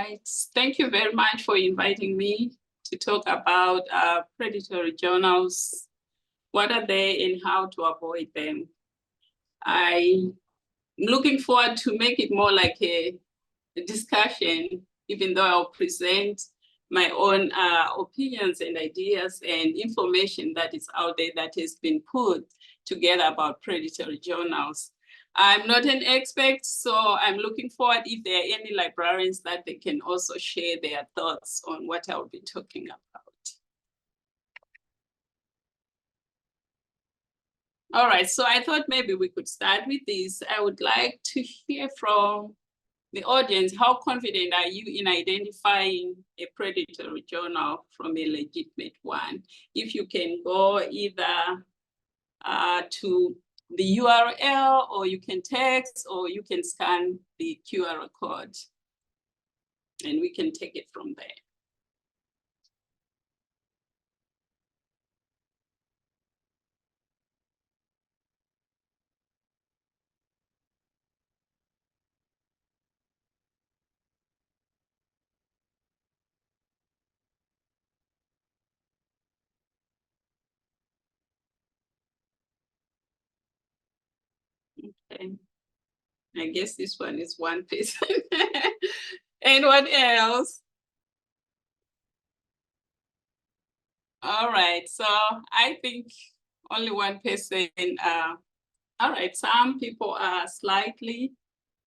right. Thank you very much for inviting me to talk about predatory journals. What are they and how to avoid them? I'm looking forward to make it more like a discussion, even though I'll present my own opinions and ideas and information that is out there that has been put together about predatory journals. I'm not an expert, so I'm looking forward if there are any librarians that they can also share their thoughts on what I'll be talking about. All right, so I thought maybe we could start with this. I would like to hear from the audience, how confident are you in identifying a predatory journal from a legitimate one? If you can go either to the URL, or you can text, or you can scan the QR code, and we can take it from there. Okay. I guess this one is one person. Anyone else? All right, so I think only one person. All right, some people are slightly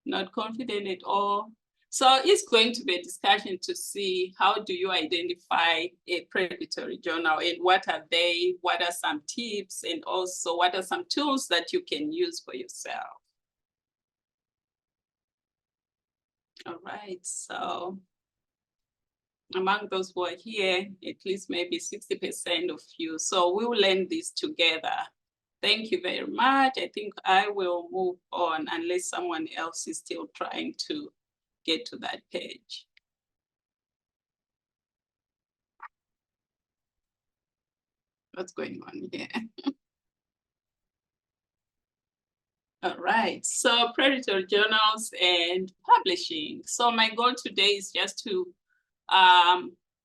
not confident at all. So it's going to be a discussion to see how do you identify a predatory journal and what are they, what are some tips, and also what are some tools that you can use for yourself. All right, so among those who are here, at least maybe 60% of you. So we will learn this together. Thank you very much. I think I will move on unless someone else is still trying to get to that page. What's going on here? All right, so predatory journals and publishing. So my goal today is just to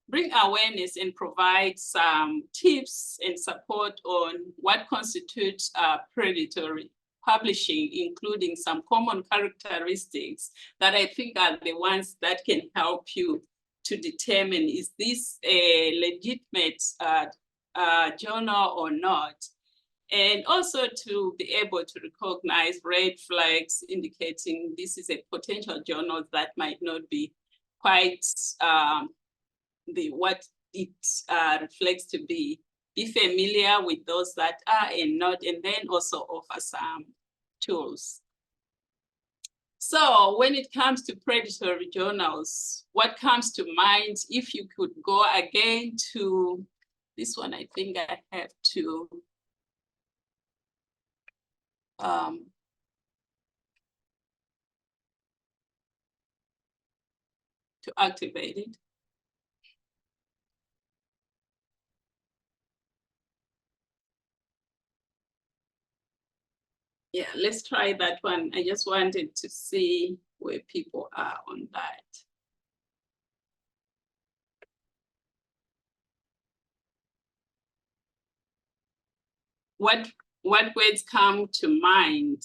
bring awareness and provide some tips and support on what constitutes predatory publishing, including some common characteristics that I think are the ones that can help you to determine, is this a legitimate journal or not? And also to be able to recognize red flags indicating this is a potential journal that might not be quite what it reflects to be. Be familiar with those that are and not, and then also offer some tools. So when it comes to predatory journals, what comes to mind? If you could go again to this one, I think I have to activate it. Yeah, let's try that one. I just wanted to see where people are on that. What words come to mind?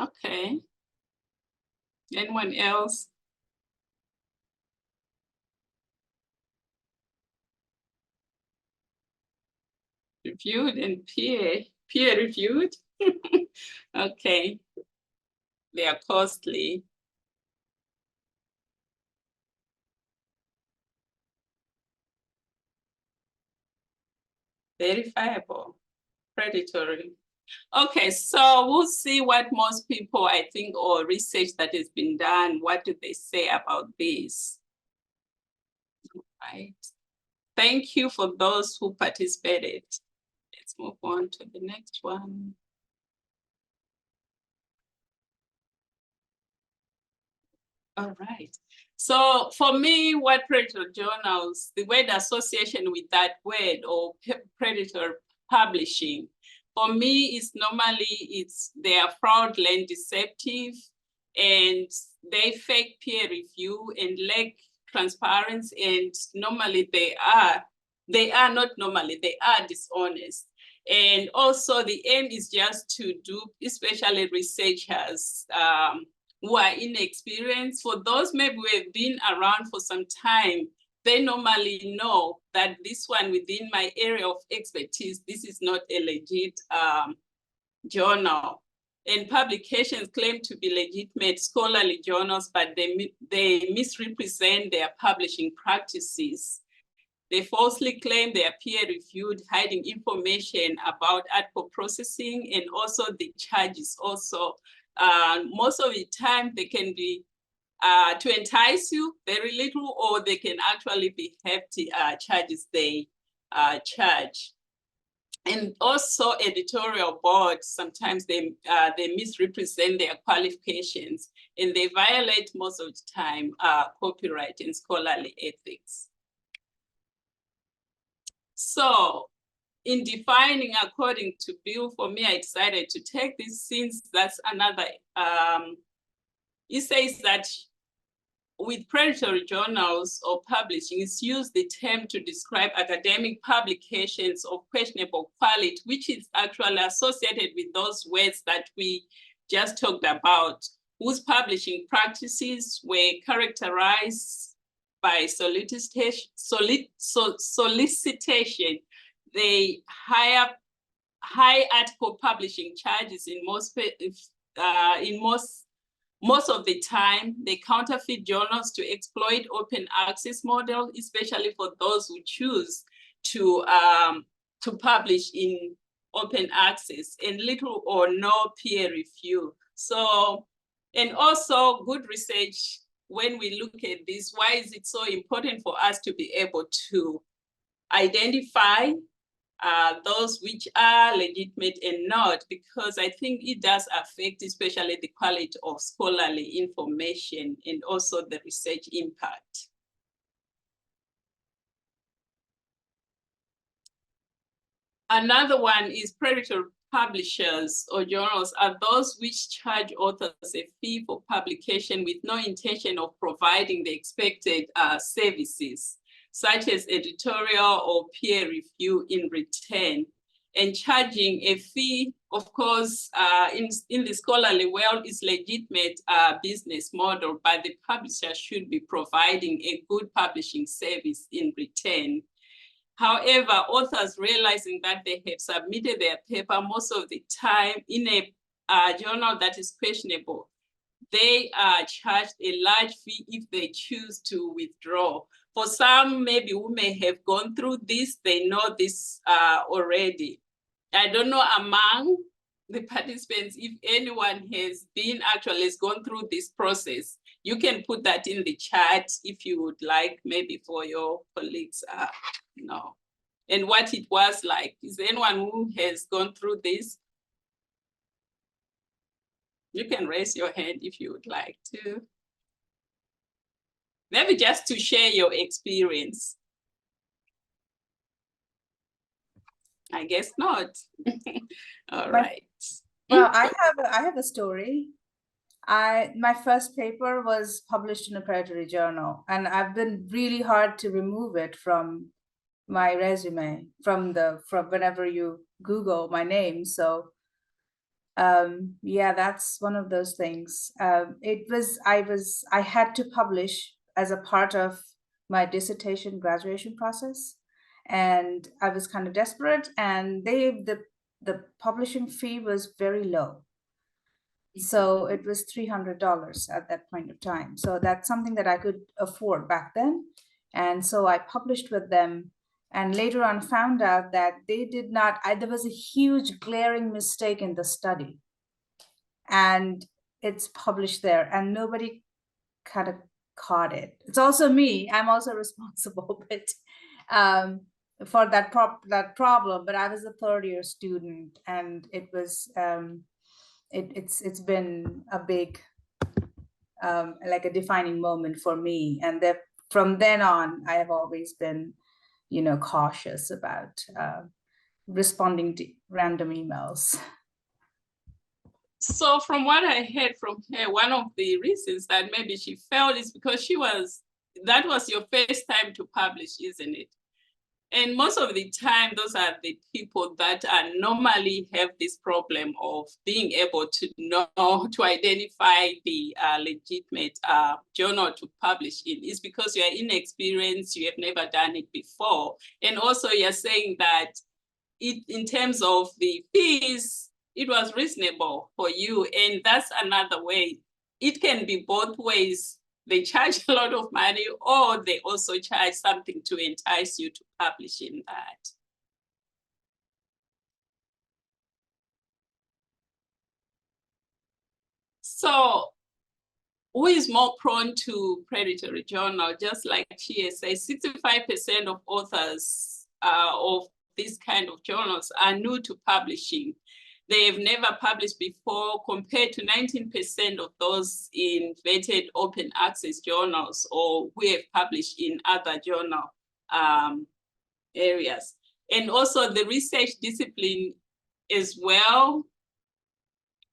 Okay. Anyone else? Reviewed and peer reviewed. Okay. They are costly. Verifiable, predatory. Okay, so we'll see what most people, I think, or research that has been done, what do they say about this? Right. Thank you for those who participated. Let's move on to the next one. All right. So for me, what predatory journals, the word association with that word, or predatory publishing, For me, they are fraudulent, deceptive, and they fake peer review and lack transparency. And normally they are dishonest. And also the aim is just to dupe, especially researchers who are inexperienced. For those maybe who have been around for some time, they normally know that this one within my area of expertise, this is not a legit journal. And publications claim to be legitimate scholarly journals, but they misrepresent their publishing practices. They falsely claim they are peer-reviewed, hiding information about article processing, and also the charges also. Most of the time they can be to entice you very little, or they can actually be hefty charges they charge. And also editorial boards, sometimes they misrepresent their qualifications, and they violate most of the time copyright and scholarly ethics. So in defining according to Bill, for me, I decided to take this since that's another, it says that with predatory journals or publishing, it's used the term to describe academic publications of questionable quality, which is actually associated with those words that we just talked about, whose publishing practices were characterized by solicitation. They high article publishing charges in most of the time. They counterfeit journals to exploit open access model, especially for those who choose to publish in open access, and little or no peer review. So, and also good research. When we look at this, why is it so important for us to be able to identify those which are legitimate and not? Because I think it does affect especially the quality of scholarly information and also the research impact. Another one is predatory publishers or journals are those which charge authors a fee for publication with no intention of providing the expected services, such as editorial or peer review in return. And charging a fee, of course, in the scholarly world is legitimate business model, but the publisher should be providing a good publishing service in return. However, authors realizing that they have submitted their paper most of the time in a journal that is questionable, they are charged a large fee if they choose to withdraw. For some, maybe who may have gone through this, they know this already. I don't know among the participants if anyone has gone through this process. You can put that in the chat if you would like, maybe for your colleagues. No. And what it was like. Is there anyone who has gone through this? You can raise your hand if you would like to. Maybe just to share your experience. I guess not. All right. Well, I have a story. My first paper was published in a predatory journal, and I've been really hard to remove it from my resume from whenever you Google my name. So yeah, that's one of those things. I had to publish as a part of my dissertation graduation process, and I was kind of desperate, and the publishing fee was very low. So it was $300 at that point of time. So that's something that I could afford back then. And so I published with them, and later on found out that they did not, there was a huge glaring mistake in the study. And it's published there, and nobody kind of caught it. It's also me. I'm also responsible, but for that problem. But I was a third-year student, and it was it's been a big like a defining moment for me. And that from then on, I have always been, cautious about responding to random emails. So from what I heard from her, one of the reasons that maybe she failed is because that was your first time to publish, isn't it? And most of the time, those are the people that normally have this problem of being able to know, to identify the legitimate journal to publish in. It's because you're inexperienced, you have never done it before. And also you're saying that in terms of the fees, it was reasonable for you. And that's another way. It can be both ways. They charge a lot of money, or they also charge something to entice you to publish in that. So who is more prone to predatory journal? Just like she says, 65% of authors of these kind of journals are new to publishing. They have never published before, compared to 19% of those in vetted open access journals or who have published in other journal areas. And also the research discipline as well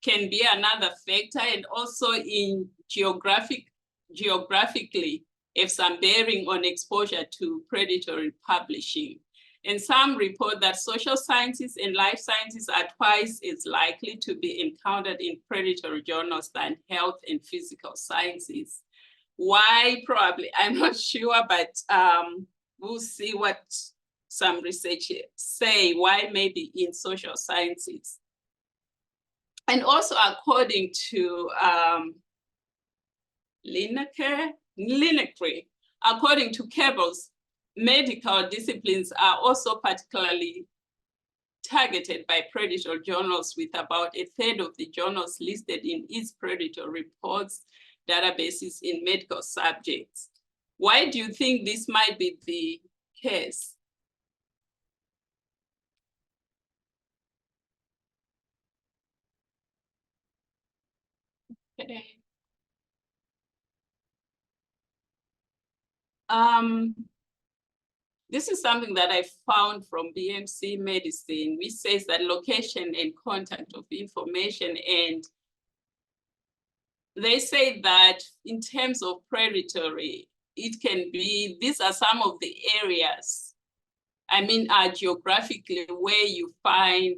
can be another factor, and also in geographically have some bearing on exposure to predatory publishing. And some report that social sciences and life sciences are twice as likely to be encountered in predatory journals than health and physical sciences. Why? Probably, I'm not sure, but we'll see what some researchers say, why maybe in social sciences. And also according to Lineker, according to Cable's, medical disciplines are also particularly targeted by predatory journals, with about a third of the journals listed in its predatory reports databases in medical subjects. Why do you think this might be the case? Okay. This is something that I found from BMC Medicine, which says that location and contact of information. And they say that in terms of predatory, it can be, these are some of the areas, I mean, geographically where you find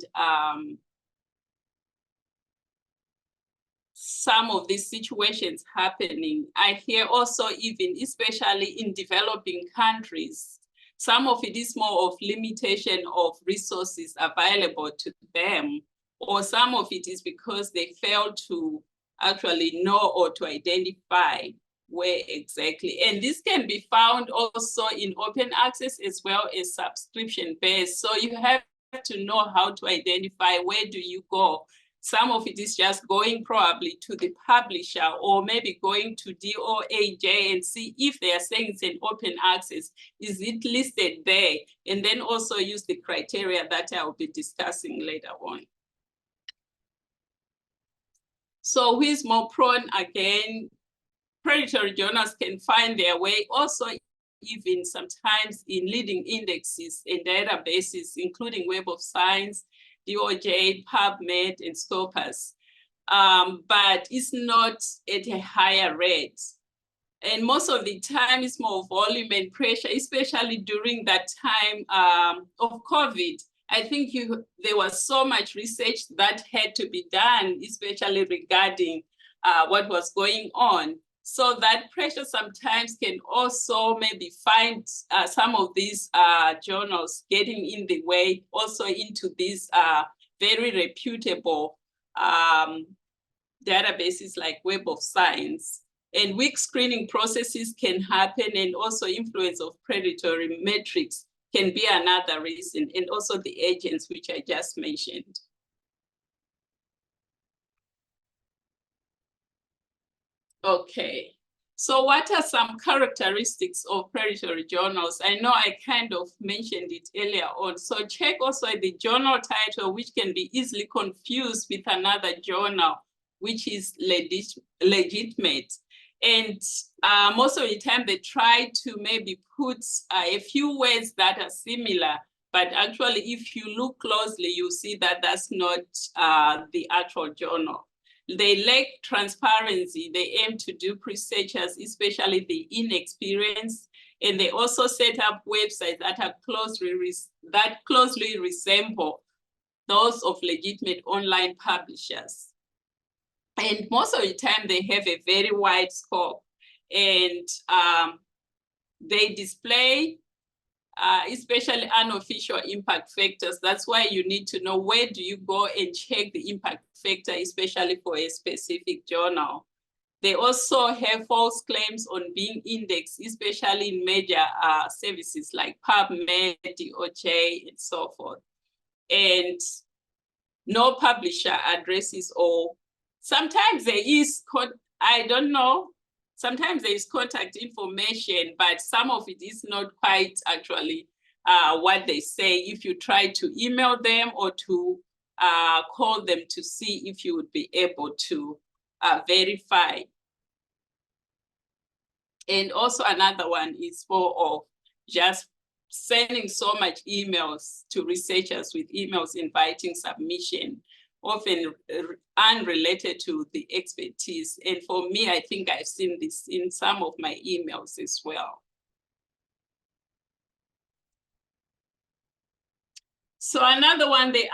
some of these situations happening. I hear also even, especially in developing countries, some of it is more of limitation of resources available to them, or some of it is because they fail to actually know or to identify where exactly. And this can be found also in open access as well as subscription-based. So you have to know how to identify where do you go. Some of it is just going probably to the publisher, or maybe going to DOAJ and see if they are saying it's an open access, is it listed there? And then also use the criteria that I'll be discussing later on. So who is more prone? Again, predatory journals can find their way also even sometimes in leading indexes and databases, including Web of Science, DOJ, PubMed, and Scopus, but it's not at a higher rate. And most of the time it's more volume and pressure, especially during that time of COVID. I think there was so much research that had to be done, especially regarding what was going on. So that pressure sometimes can also maybe find some of these journals getting in the way, also into these very reputable databases like Web of Science. And weak screening processes can happen, and also influence of predatory metrics can be another reason, and also the agents which I just mentioned. Okay, so what are some characteristics of predatory journals? I know I kind of mentioned it earlier on. So check also the journal title, which can be easily confused with another journal, which is legitimate. And most of the time they try to maybe put a few words that are similar, but actually, if you look closely, you see that that's not the actual journal. They lack transparency. They aim to dupe researchers, especially the inexperienced, and they also set up websites that are closely resemble those of legitimate online publishers. And most of the time, they have a very wide scope, and they display especially unofficial impact factors. That's why you need to know where do you go and check the impact factor, especially for a specific journal. They also have false claims on being indexed, especially in major services like PubMed, DOJ, and so forth. And no publisher addresses, or sometimes there is, I don't know, sometimes there is contact information, but some of it is not quite actually what they say. If you try to email them or to call them to see if you would be able to verify. And also another one is of just sending so much emails to researchers with emails inviting submission, often unrelated to the expertise. And for me, I think I've seen this in some of my emails as well. So another one, they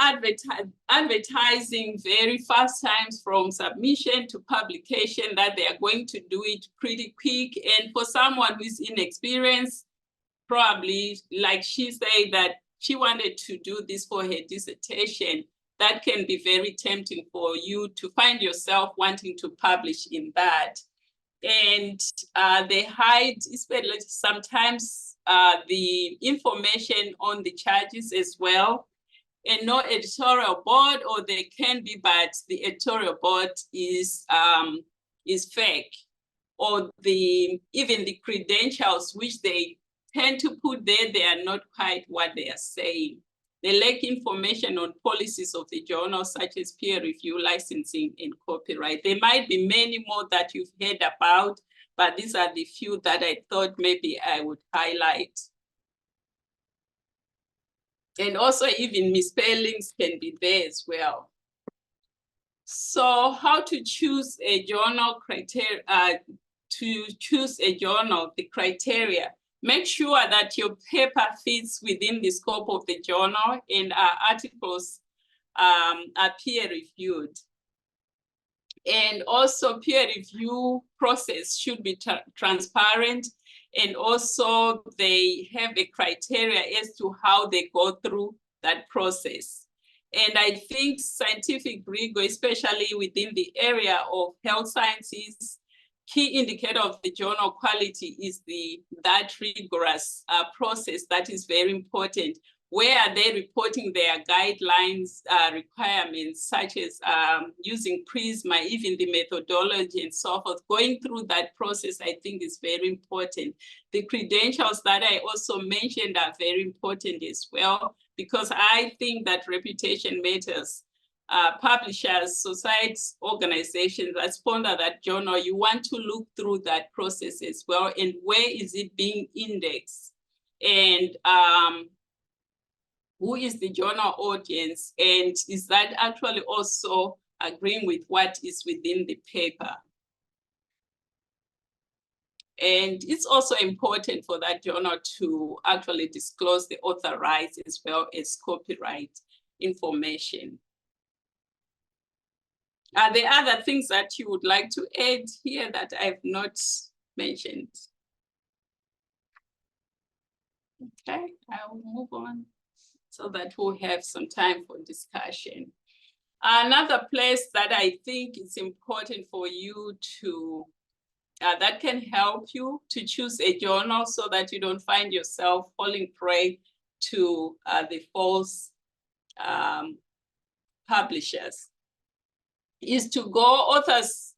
advertising very fast times from submission to publication, that they are going to do it pretty quick. And for someone who is inexperienced, probably, like she said, that she wanted to do this for her dissertation, that can be very tempting for you to find yourself wanting to publish in that. And they hide, especially sometimes, the information on the charges as well, and no editorial board, or they can be, but the editorial board is fake, or even the credentials which they tend to put there, they are not quite what they are saying. They lack information on policies of the journal, such as peer review, licensing, and copyright. There might be many more that you've heard about, but these are the few that I thought maybe I would highlight. And also even misspellings can be there as well. So how to choose a journal criteria, the criteria. Make sure that your paper fits within the scope of the journal, and articles are peer reviewed. And also peer review process should be transparent, and also they have a criteria as to how they go through that process. And I think scientific rigor, especially within the area of health sciences, key indicator of the journal quality is that rigorous process. That is very important. Where are they reporting their guidelines, requirements, such as using PRISMA, even the methodology and so forth? Going through that process, I think, is very important. The credentials that I also mentioned are very important as well, because I think that reputation matters. Publishers, societies, organizations that sponsor that journal, you want to look through that process as well, and where is it being indexed, and who is the journal audience, and is that actually also agreeing with what is within the paper. And it's also important for that journal to actually disclose the author rights as well as copyright information. Are there other things that you would like to add here that I've not mentioned? Okay, I will move on so that we'll have some time for discussion. Another place that I think is important for you to, that can help you to choose a journal so that you don't find yourself falling prey to the false publishers, is to go, authors,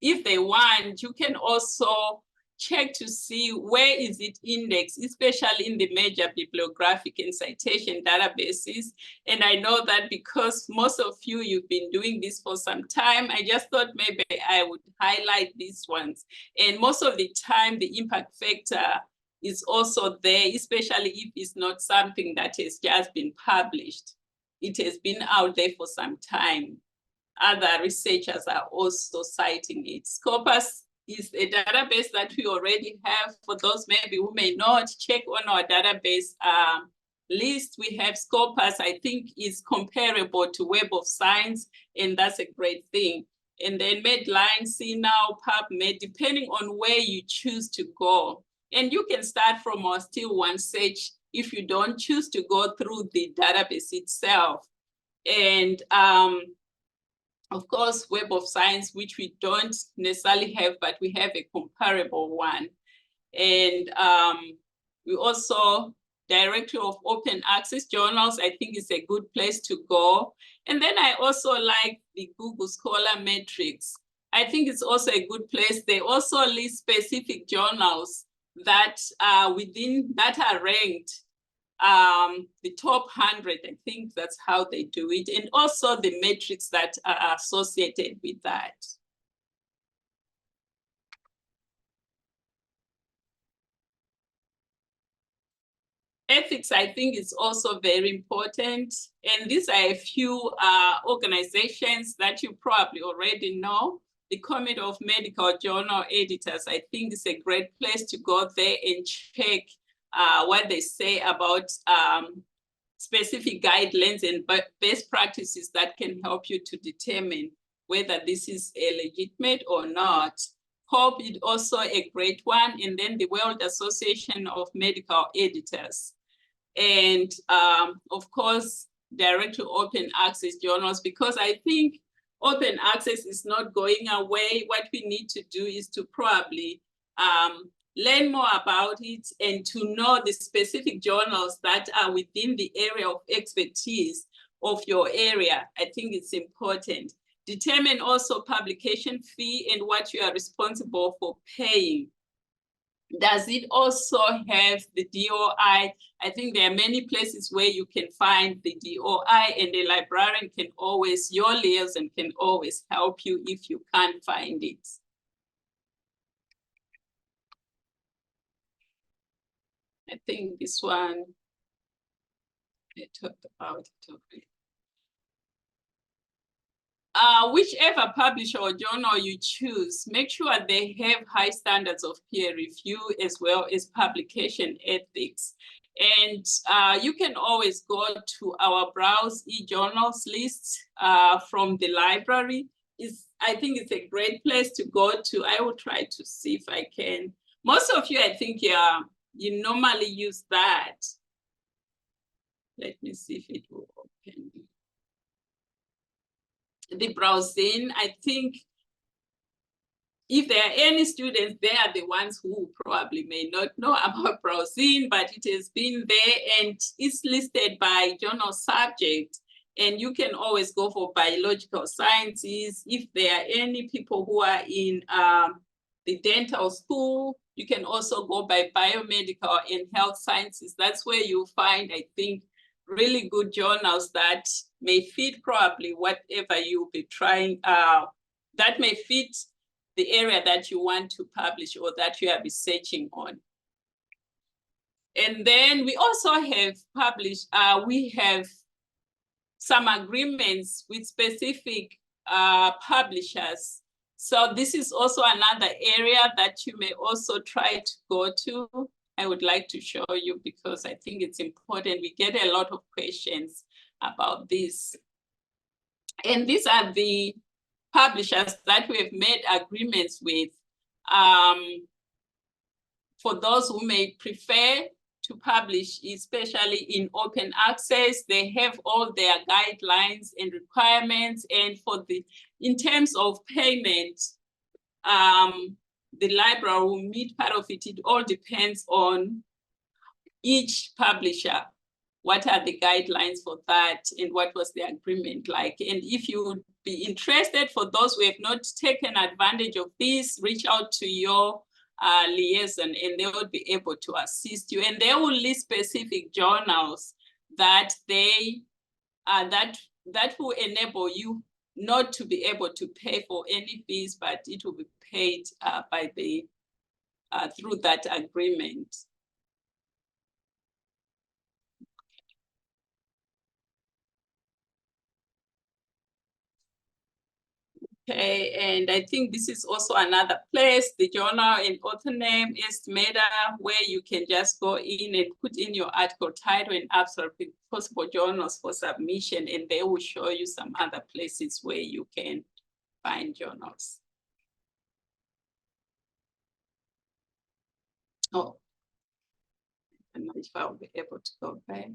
if they want, you can also check to see where is it indexed, especially in the major bibliographic and citation databases. And I know that because most of you, you've been doing this for some time, I just thought maybe I would highlight these ones. And most of the time, the impact factor is also there, especially if it's not something that has just been published. It has been out there for some time. Other researchers are also citing it. Scopus is a database that we already have. For those maybe who may not check on our database list, we have Scopus. I think is comparable to Web of Science, and that's a great thing. And then Medline, CNOW, PubMed, depending on where you choose to go. And you can start from our still one search if you don't choose to go through the database itself. And of course, Web of Science, which we don't necessarily have, but we have a comparable one. And we also, Directory of Open Access Journals, I think is a good place to go. And then I also like the Google Scholar Matrix. I think it's also a good place. They also list specific journals that are ranked the top 100. I think that's how they do it. And also the metrics that are associated with that. Ethics, I think, is also very important. And these are a few organizations that you probably already know. The Committee of Medical Journal Editors, I think, is a great place to go there and check what they say about specific guidelines and best practices that can help you to determine whether this is a legitimate or not. HOPE is also a great one, and then the World Association of Medical Editors. And of course, Directory Open Access Journals, because I think open access is not going away. What we need to do is to probably learn more about it and to know the specific journals that are within the area of expertise of your area. I think it's important. Determine also publication fee and what you are responsible for paying. Does it also have the DOI? I think there are many places where you can find the DOI, and the librarian can always, your liaison can always help you if you can't find it. I think this one, I talked about it already. Whichever publisher or journal you choose, make sure they have high standards of peer review as well as publication ethics. And you can always go to our Browse eJournals list from the library. I think it's a great place to go to. I will try to see if I can. Most of you, I think, you normally use that. Let me see if it will open. The browsing, I think if there are any students, they are the ones who probably may not know about browsing, but it has been there and it's listed by journal subject. And you can always go for biological sciences. If there are any people who are in the dental school, you can also go by biomedical and health sciences. That's where you find, I think, really good journals that may fit probably whatever you'll be trying, that may fit the area that you want to publish or that you are researching on. And then we also have published, we have some agreements with specific publishers. So this is also another area that you may also try to go to. I would like to show you because I think it's important. We get a lot of questions about this. And these are the publishers that we have made agreements with. For those who may prefer to publish, especially in open access, they have all their guidelines and requirements. And in terms of payment, the library will meet part of it. It all depends on each publisher. What are the guidelines for that and what was the agreement like? And if you would be interested, for those who have not taken advantage of this, reach out to your liaison and they will be able to assist you. And they will list specific journals that that will enable you not to be able to pay for any fees, but it will be paid by through that agreement. Okay, and I think this is also another place, the journal and author name estimator, where you can just go in and put in your article title and abstract with possible journals for submission, and they will show you some other places where you can find journals. Oh, I don't know if I'll be able to go back.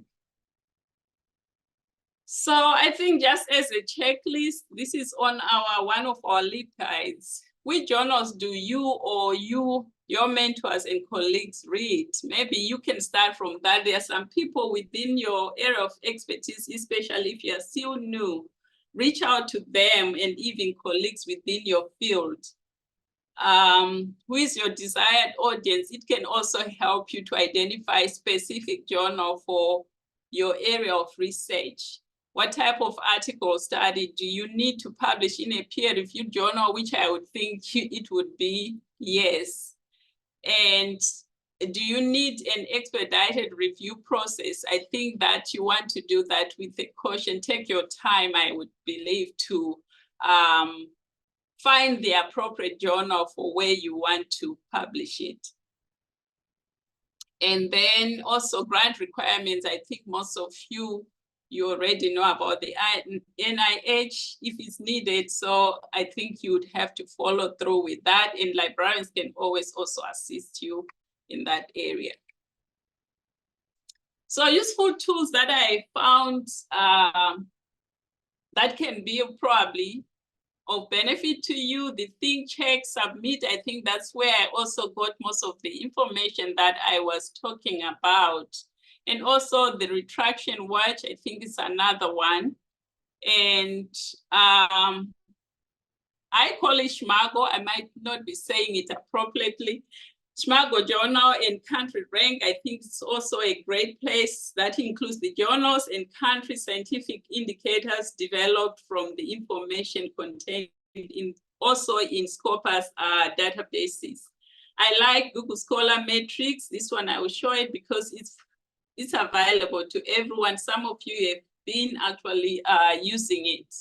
So I think just as a checklist, this is on one of our LEAP guides. Which journals do you or your mentors and colleagues read? Maybe you can start from that. There are some people within your area of expertise, especially if you're still new, reach out to them and even colleagues within your field. Who is your desired audience? It can also help you to identify a specific journal for your area of research. What type of article study do you need to publish in a peer-reviewed journal, which I would think it would be yes. And do you need an expedited review process? I think that you want to do that with a caution. Take your time, I would believe, to find the appropriate journal for where you want to publish it. And then also grant requirements. I think most of you already know about the NIH if it's needed. So I think you would have to follow through with that, and librarians can always also assist you in that area. So useful tools that I found that can be probably of benefit to you, the think, check, submit. I think that's where I also got most of the information that I was talking about. And also the retraction watch, I think is another one. And I call it SHMAGO. I might not be saying it appropriately. SHMAGO Journal and Country Rank, I think it's also a great place that includes the journals and country scientific indicators developed from the information contained also in Scopus databases. I like Google Scholar Metrics. This one I will show it because it's available to everyone. Some of you have been actually using it.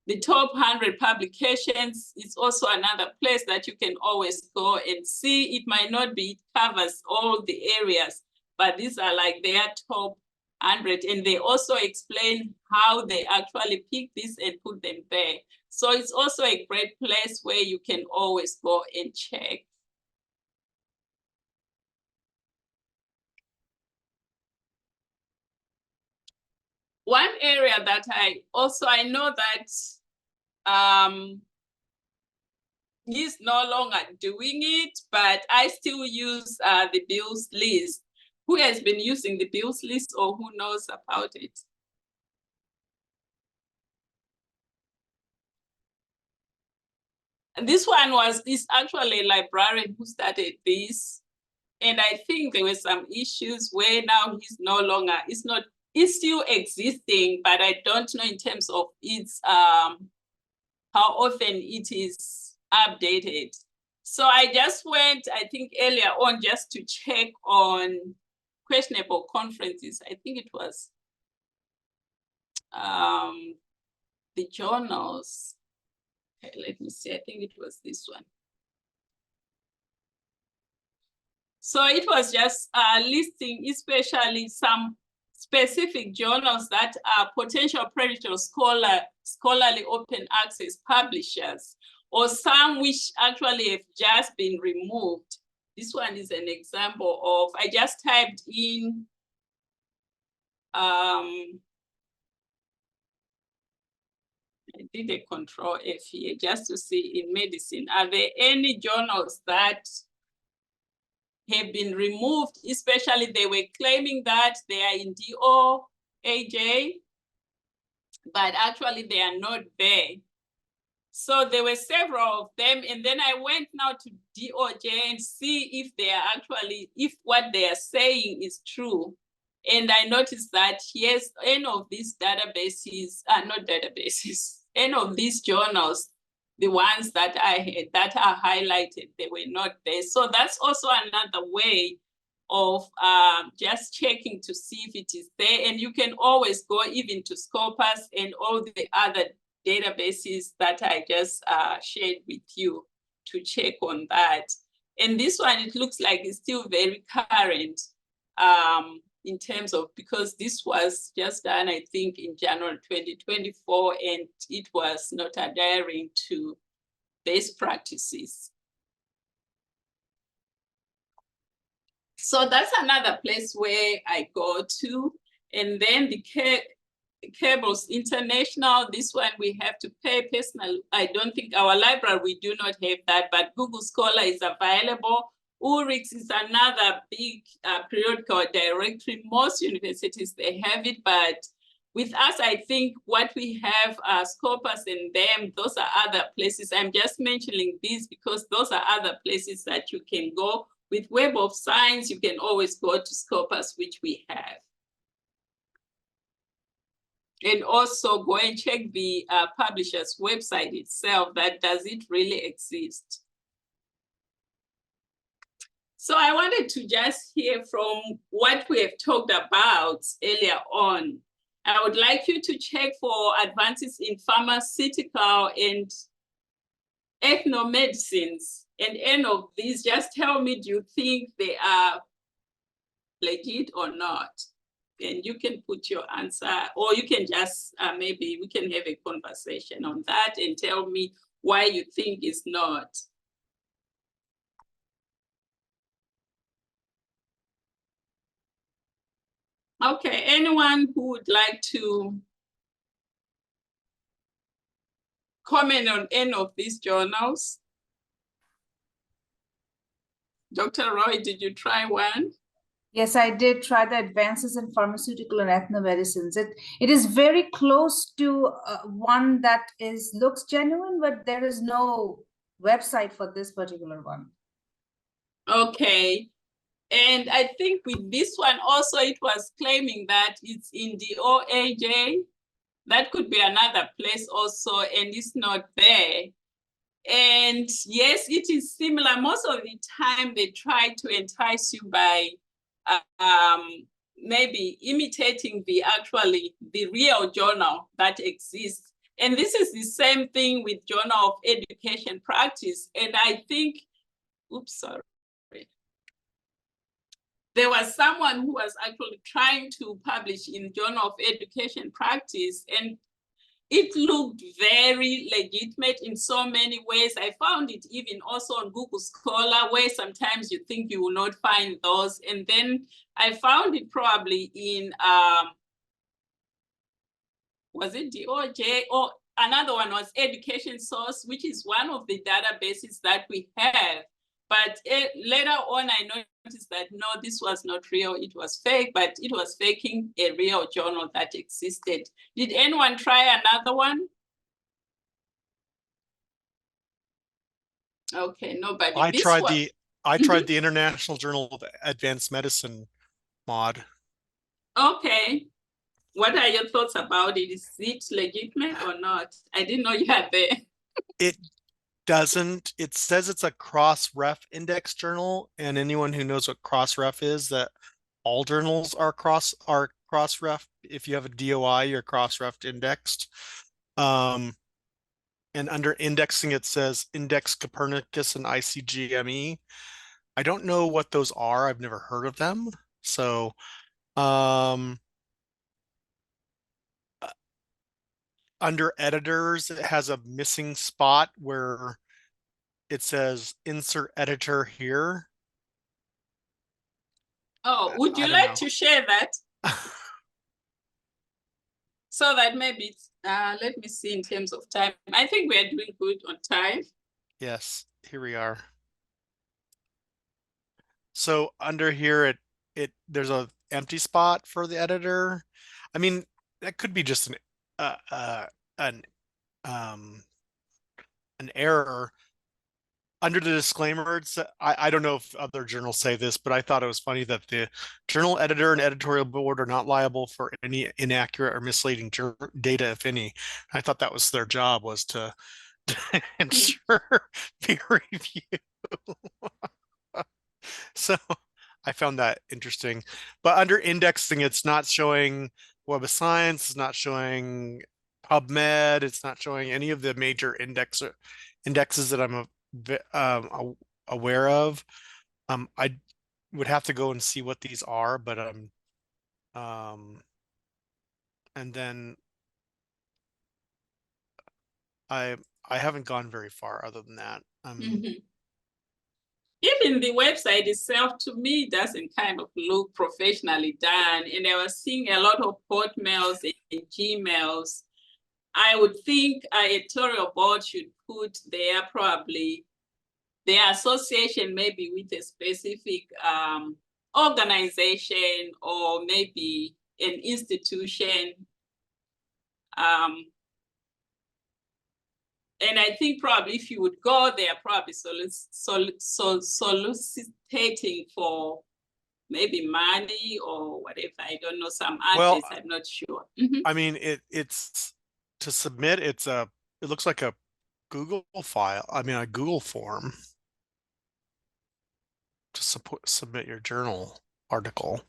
The top 100 publications is also another place that you can always go and see. It might not be, it covers all the areas, but these are like their top 100. And they also explain how they actually pick this and put them there. So it's also a great place where you can always go and check. One area that I know that he's no longer doing it, but I still use the bills list. Who has been using the bills list or who knows about it? And this one is actually a librarian who started this. And I think there were some issues where now he's no longer, it's still existing, but I don't know in terms of its how often it is updated. So I just went, I think earlier on, just to check on questionable conferences. I think it was the journals. Okay, let me see, I think it was this one. So it was just listing especially some specific journals that are potential Predatory scholarly open access publishers, or some which actually have just been removed. This one is an example of, I just typed in I did a Control F here just to see in medicine, are there any journals that have been removed, especially they were claiming that they are in DOAJ, but actually they are not there. So there were several of them, and then I went now to DOJ and see if they are actually, if what they are saying is true. And I noticed that yes, any of these databases, not databases, any of these journals, the ones that I had that are highlighted, they were not there. So that's also another way of just checking to see if it is there. And you can always go even to Scopus and all the other databases that I just shared with you to check on that. And this one, it looks like it's still very current in terms of, because this was just done, I think, in January 2024, and it was not adhering to best practices. So that's another place where I go to. And then the Cables International, this one we have to pay personal. I don't think our library, we do not have that, but Google Scholar is available. URIX is another big periodical directory. Most universities, they have it, but with us, I think what we have are Scopus and them, those are other places. I'm just mentioning these because those are other places that you can go. With Web of Science, you can always go to Scopus, which we have. And also go and check the publisher's website itself, that does it really exist? So I wanted to just hear from what we have talked about earlier on. I would like you to check for advances in pharmaceutical and ethnomedicines. And any of these, just tell me, do you think they are legit or not? And you can put your answer, or you can just, maybe we can have a conversation on that and tell me why you think it's not. Okay, anyone who would like to comment on any of these journals? Dr. Roy, did you try one? Yes, I did try the Advances in Pharmaceutical and Ethnomedicines. It is very close to one that looks genuine, but there is no website for this particular one. Okay. And I think with this one also, it was claiming that it's in the OAJ. That could be another place also, and it's not there. And yes, it is similar. Most of the time, they try to entice you by maybe imitating the real journal that exists. And this is the same thing with Journal of Education Practice. And I think, oops, sorry. There was someone who was actually trying to publish in Journal of Education Practice, and it looked very legitimate in so many ways. I found it even also on Google Scholar, where sometimes you think you will not find those. And then I found it probably in, was it DOJ? Or another one was Education Source, which is one of the databases that we have. But later on, I noticed that no, this was not real. It was fake, but it was faking a real journal that existed. Did anyone try another one? Okay, nobody. I tried the International Journal of Advanced Medicine mod. Okay. What are your thoughts about it? Is it legitimate or not? I didn't know you had there. It doesn't. It says it's a cross-ref index journal, and anyone who knows what cross-ref is, that all journals are cross-ref. If you have a DOI, you're cross-ref indexed. And under indexing, it says Index Copernicus and ICGME. I don't know what those are. I've never heard of them. So, under editors, it has a missing spot where it says insert editor here. Oh, would you like to share that? So that maybe, let me see in terms of time. I think we are doing good on time. Yes, here we are. So under here, there's a empty spot for the editor. I mean, that could be just an error. Under the disclaimer, I don't know if other journals say this, but I thought it was funny that the journal editor and editorial board are not liable for any inaccurate or misleading data, if any. I thought that was their job, was to ensure peer review. So I found that interesting. But under indexing, it's not showing Web of Science, it's not showing PubMed. It's not showing any of the major indexes that I'm aware of. I would have to go and see what these are, but and then I haven't gone very far other than that. Even the website itself, to me, doesn't kind of look professionally done. And I was seeing a lot of Hotmails and Gmails. I would think a editorial board should put there probably their association maybe with a specific organization or maybe an institution. And I think probably if you would go there, probably soliciting for maybe money or whatever. I don't know, some artists, I'm not sure. I mean, it's to submit, it looks like a Google file. I mean, a Google form to submit your journal article.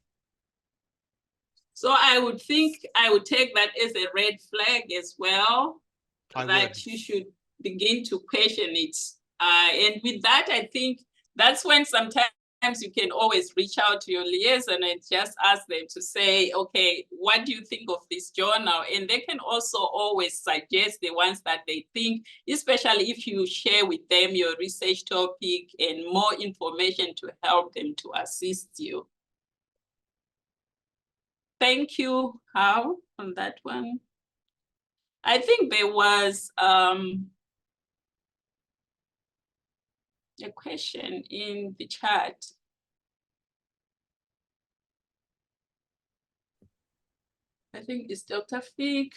So I would think I would take that as a red flag as well, that you should begin to question it. And with that, I think that's when sometimes you can always reach out to your liaison and just ask them to say, okay, what do you think of this journal? And they can also always suggest the ones that they think, especially if you share with them your research topic and more information to help them to assist you. Thank you, Hal, on that one. I think there was a question in the chat. I think it's Dr. Fig.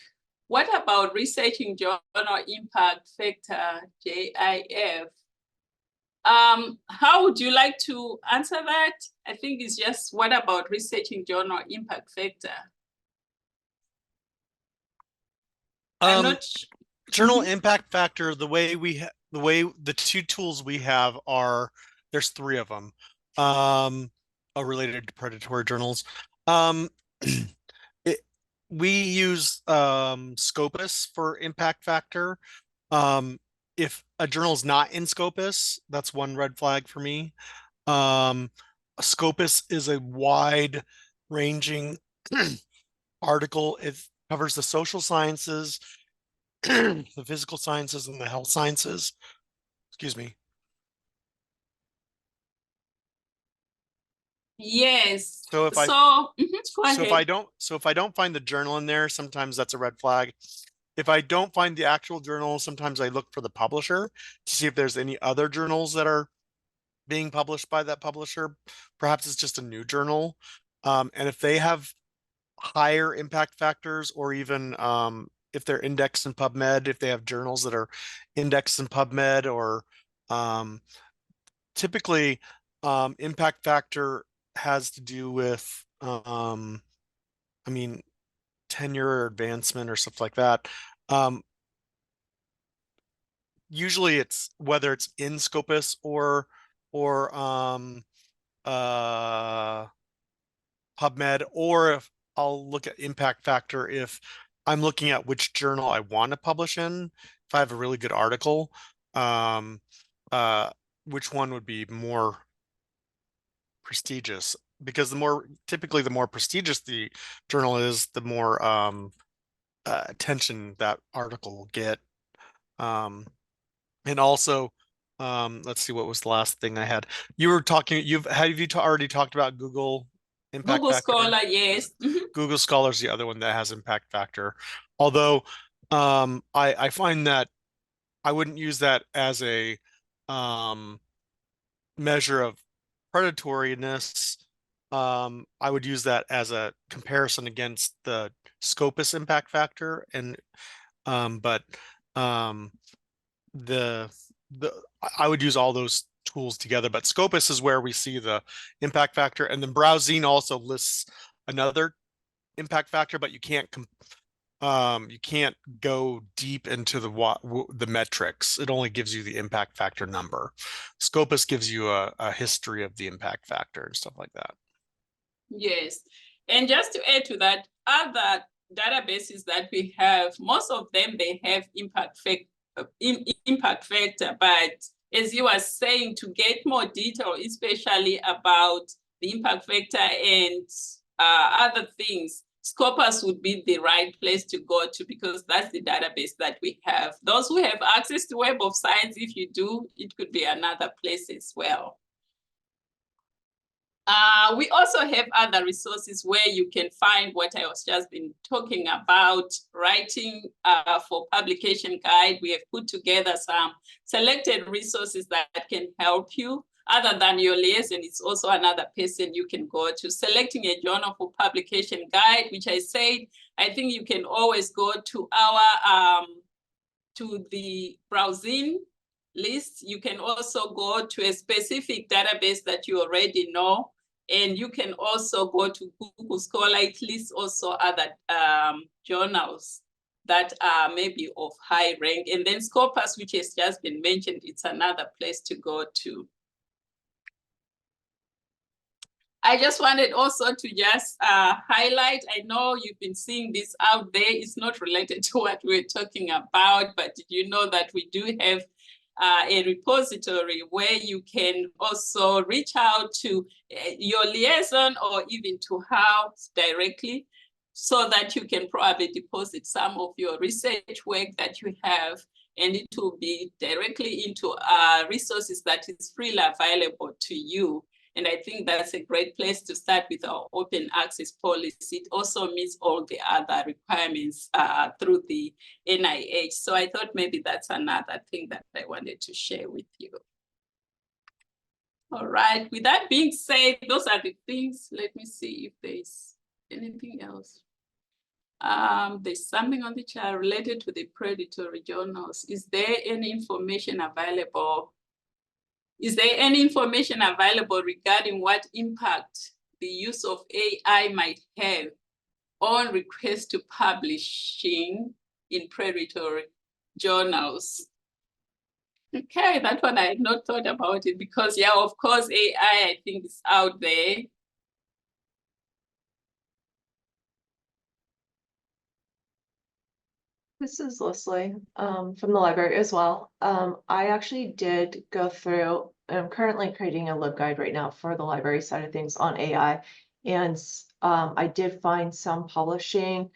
What about researching journal impact factor, JIF? How would you like to answer that? I think it's just, what about researching journal impact factor? Journal impact factor, the way the two tools we have are, there's three of them are related to predatory journals. We use Scopus for impact factor. If a journal is not in Scopus, that's one red flag for me. Scopus is a wide ranging article. It covers the social sciences, the physical sciences, and the health sciences. Excuse me. Yes. So if I don't find the journal in there, sometimes that's a red flag. If I don't find the actual journal, sometimes I look for the publisher to see if there's any other journals that are being published by that publisher. Perhaps it's just a new journal. And if they have higher impact factors, or even if they're indexed in PubMed, if they have journals that are indexed in PubMed, or typically impact factor has to do with I mean, tenure or advancement or stuff like that. Usually it's whether it's in Scopus or PubMed, or if I'll look at impact factor if I'm looking at which journal I want to publish in. If I have a really good article, which one would be more prestigious? Because typically the more prestigious the journal is, the more attention that article will get. And also, let's see, what was the last thing I had? You were talking, have you already talked about Google impact Google factor? Scholar, yes. Google Scholar is the other one that has impact factor. Although I find that I wouldn't use that as a measure of predatoriness. I would use that as a comparison against the Scopus impact factor, and but I would use all those tools together. But Scopus is where we see the impact factor, and then Browsing also lists another impact factor, but you can't go deep into the metrics. It only gives you the impact factor number. Scopus gives you a history of the impact factor and stuff like that. Yes. And just to add to that, other databases that we have, most of them, they have impact factor, but as you are saying, to get more detail, especially about the impact factor and other things, Scopus would be the right place to go to, because that's the database that we have. Those who have access to Web of Science, if you do, it could be another place as well. We also have other resources where you can find what I was just been talking about, writing for publication guide. We have put together some selected resources that can help you. Other than your liaison, it's also another person you can go to. Selecting a journal for publication guide, which I said, I think you can always go to our, to the browsing list. You can also go to a specific database that you already know. And you can also go to Google Scholar. It lists also other journals that are maybe of high rank. And then Scopus, which has just been mentioned, it's another place to go to. I just wanted also to just highlight, I know you've been seeing this out there. It's not related to what we're talking about, but did you know that we do have a repository where you can also reach out to your liaison or even to house directly, so that you can probably deposit some of your research work that you have, and it will be directly into resources that is freely available to you. And I think that's a great place to start with our open access policy. It also meets all the other requirements through the NIH. So I thought maybe that's another thing that I wanted to share with you. All right, with that being said, those are the things. Let me see if there's anything else. There's something on the chat related to the predatory journals. Is there any information available? Is there any information available regarding what impact the use of AI might have on requests to publishing in predatory journals? Okay, that one I had not thought about it, because yeah, of course, AI, I think, is out there. This is Leslie from the library as well. I actually did go through, I'm currently creating a LibGuide right now for the library side of things on AI. And I did find some publishing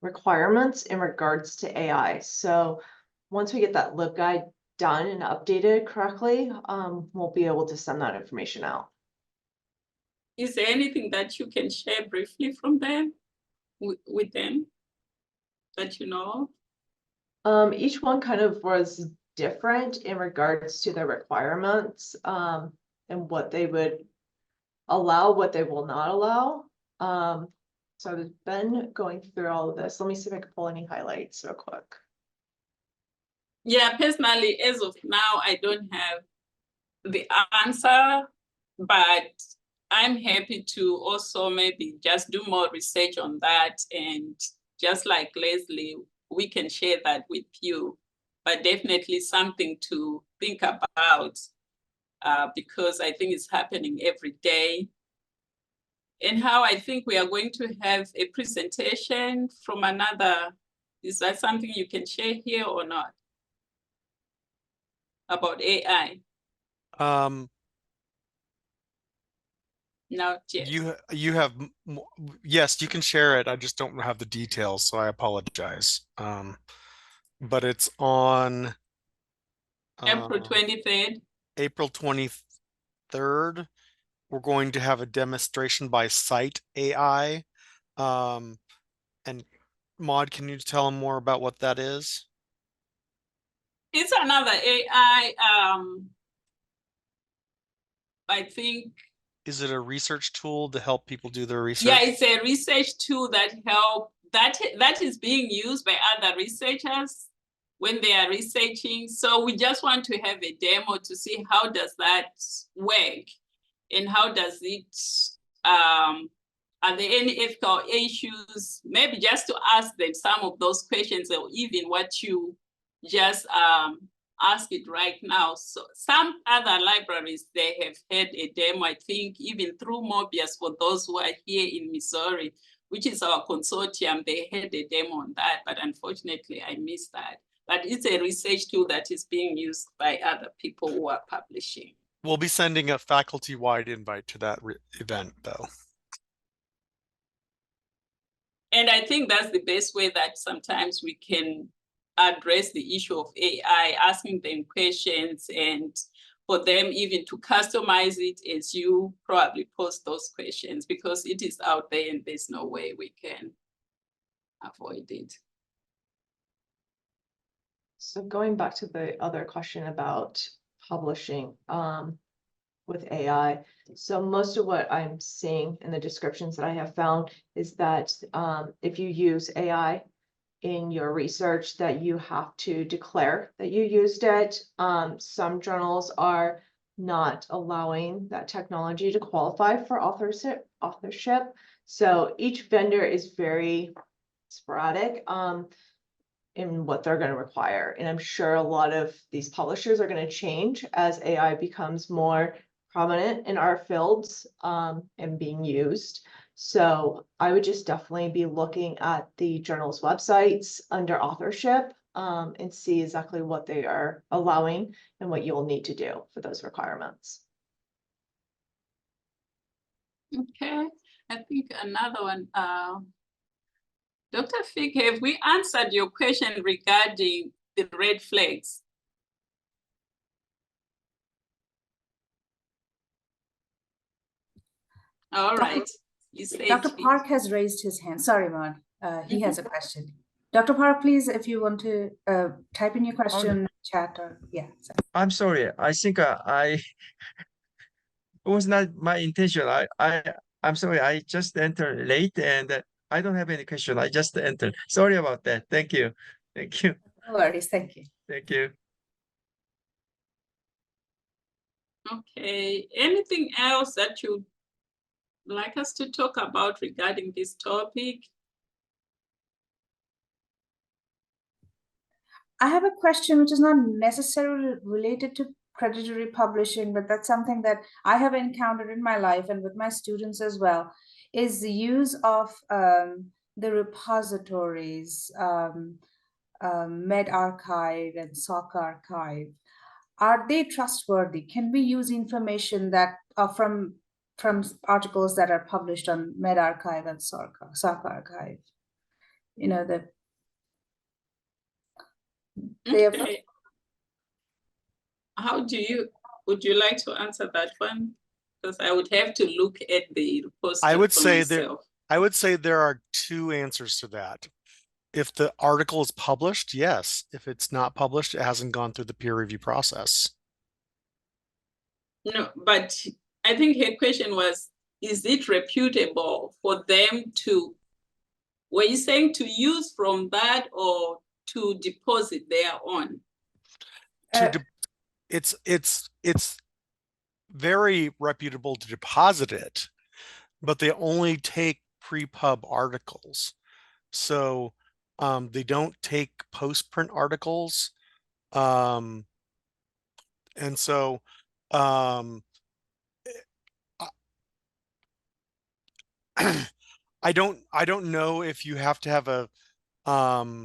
requirements in regards to AI. So once we get that LibGuide done and updated correctly, we'll be able to send that information out. Is there anything that you can share briefly from them, with them, that you know? Each one kind of was different in regards to the requirements and what they would allow, what they will not allow. So I've been going through all of this. Let me see if I can pull any highlights real quick. Yeah, personally, as of now, I don't have the answer, but I'm happy to also maybe just do more research on that. And just like Leslie, we can share that with you, but definitely something to think about because I think it's happening every day. And how I think we are going to have a presentation from another, is that something you can share here or not? About AI? No, yes. You have, yes, you can share it. I just don't have the details, so I apologize. But it's on April 23rd. April 23rd. We're going to have a demonstration by Site AI. And Maud, can you tell them more about what that is? It's another AI, I think. Is it a research tool to help people do their research? Yeah, it's a research tool that that is being used by other researchers when they are researching. So we just want to have a demo to see how does that work and how does it, are there any ethical issues? Maybe just to ask them some of those questions, or even what you just ask it right now. So some other libraries, they have had a demo, I think, even through Mobius, for those who are here in Missouri. which is our consortium. They had a demo on that, but unfortunately I missed that. But it's a research tool that is being used by other people who are publishing. We'll be sending a faculty-wide invite to that event, though. And I think that's the best way that sometimes we can address the issue of AI, asking them questions and for them even to customize it as you probably post those questions, because it is out there and there's no way we can avoid it. So going back to the other question about publishing with AI. So most of what I'm seeing in the descriptions that I have found is that if you use AI in your research, that you have to declare that you used it. Some journals are not allowing that technology to qualify for authorship. So each vendor is very sporadic in what they're going to require. And I'm sure a lot of these publishers are going to change as AI becomes more prominent in our fields and being used. So I would just definitely be looking at the journal's websites under authorship and see exactly what they are allowing and what you'll need to do for those requirements. Okay, I think another one, Dr. Fick, have we answered your question regarding the red flags? All right. You said Dr. Park has raised his hand. Sorry, Mon. He has a question. Dr. Park, please, if you want to type in your question in the chat or yeah. Sorry. I'm sorry. I think it was not my intention. I'm sorry. I just entered late and I don't have any question. I just entered. Sorry about that. Thank you. Thank you. No worries. Thank you. Thank you. Okay. Anything else that you'd like us to talk about regarding this topic? I have a question which is not necessarily related to predatory publishing, but that's something that I have encountered in my life and with my students as well, is the use of the repositories, medRxiv and SOCarchive. Are they trustworthy? Can we use information that from articles that are published on medRxiv and SOCarchive? You know, Okay. Would you like to answer that one? Because I would have to look at the repository I would say there are two answers to that. If the article is published, yes. If it's not published, it hasn't gone through the peer review process. No, but I think her question was, is it reputable for them to, were you saying to use from that or to deposit their own? It's very reputable to deposit it, but they only take pre-pub articles. So they don't take post-print articles. And so I don't know if you have to have a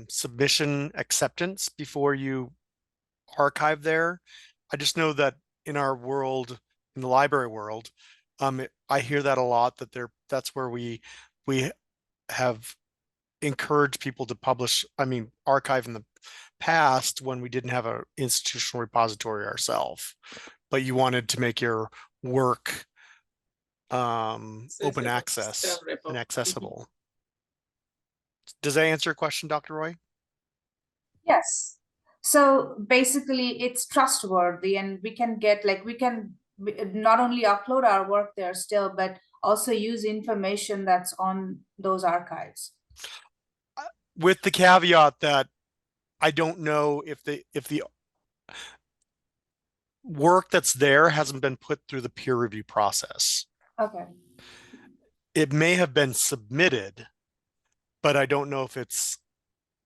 submission acceptance before you archive there. I just know that in our world, in the library world, I hear that a lot, that that's where we have encouraged people to publish, archive in the past when we didn't have an institutional repository ourselves, but you wanted to make your work open access and accessible. Does that answer your question, Dr. Roy? Yes. So basically it's trustworthy and we can get, we can not only upload our work there still, but also use information that's on those archives. With the caveat that I don't know if the work that's there hasn't been put through the peer review process. Okay. It may have been submitted, but I don't know if it's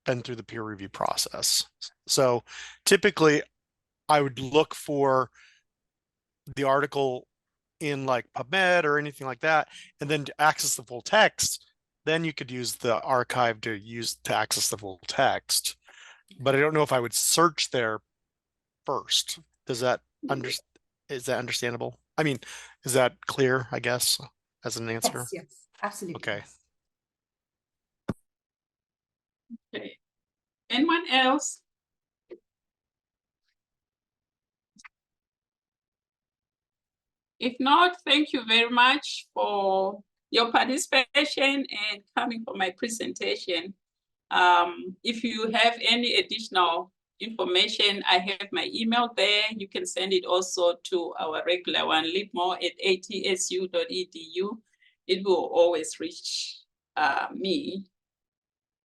been through the peer review process. So typically I would look for the article in like PubMed or anything like that, and then to access the full text, then you could use the archive to access the full text. But I don't know if I would search there first. Is that understandable? I mean, is that clear, I guess, as an answer? Yes, yes, absolutely. Okay. Okay. Anyone else? If not, thank you very much for your participation and coming for my presentation. If you have any additional information, I have my email there. You can send it also to our regular one, libmo@atsu.edu. It will always reach me.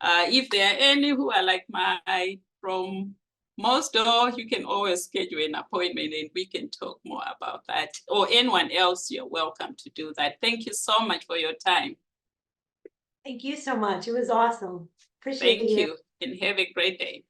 If there are any who are like from Mosdo, you can always schedule an appointment and we can talk more about that. Or anyone else, you're welcome to do that. Thank you so much for your time. Thank you so much. It was awesome. Appreciate Thank you and have a great day.